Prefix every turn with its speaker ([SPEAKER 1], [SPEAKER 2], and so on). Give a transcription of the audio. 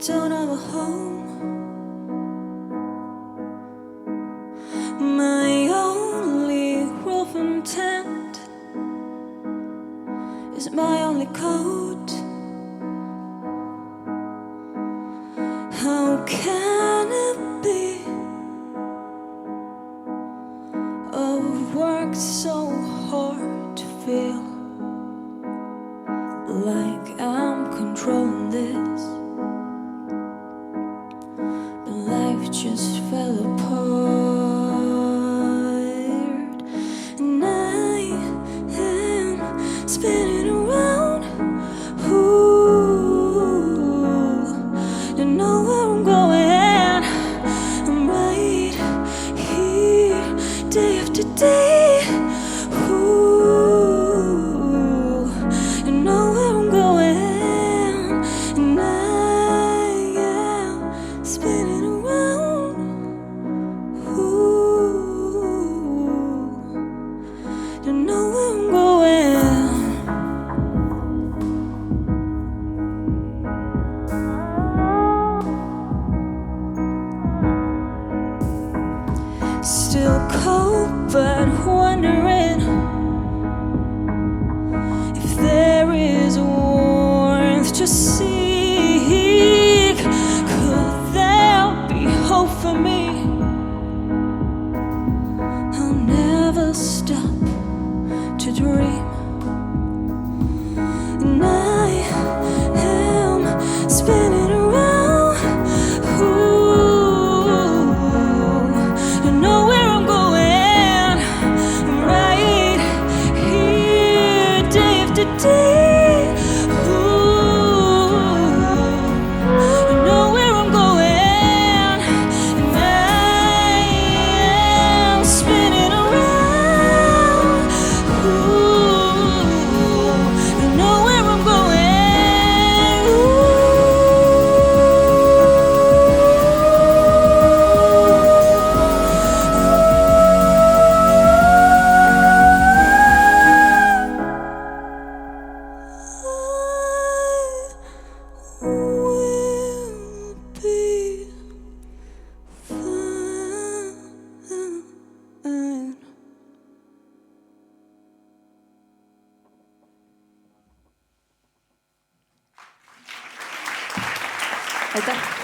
[SPEAKER 1] don't have a home. My only roof and tent is my only coat. How can it be? I've worked so hard to feel like I'm controlling this, but life just fell apart, and I am spinning around. Ooh, don't know where I'm going. I'm right here, day after day. Ooh, don't know where I'm going, and I am spinning around. Ooh, don't know where I'm going. Still cold, but wondering if there is warmth to seek. Could there be hope for me? I'll never stop to dream, and I am spinning around. Ooh, don't know where I'm going. I'm right here, day after day. Ooh, don't know where I'm going, and I am spinning around. Ooh, don't know where I'm going. I will be fine.
[SPEAKER 2] aitäh!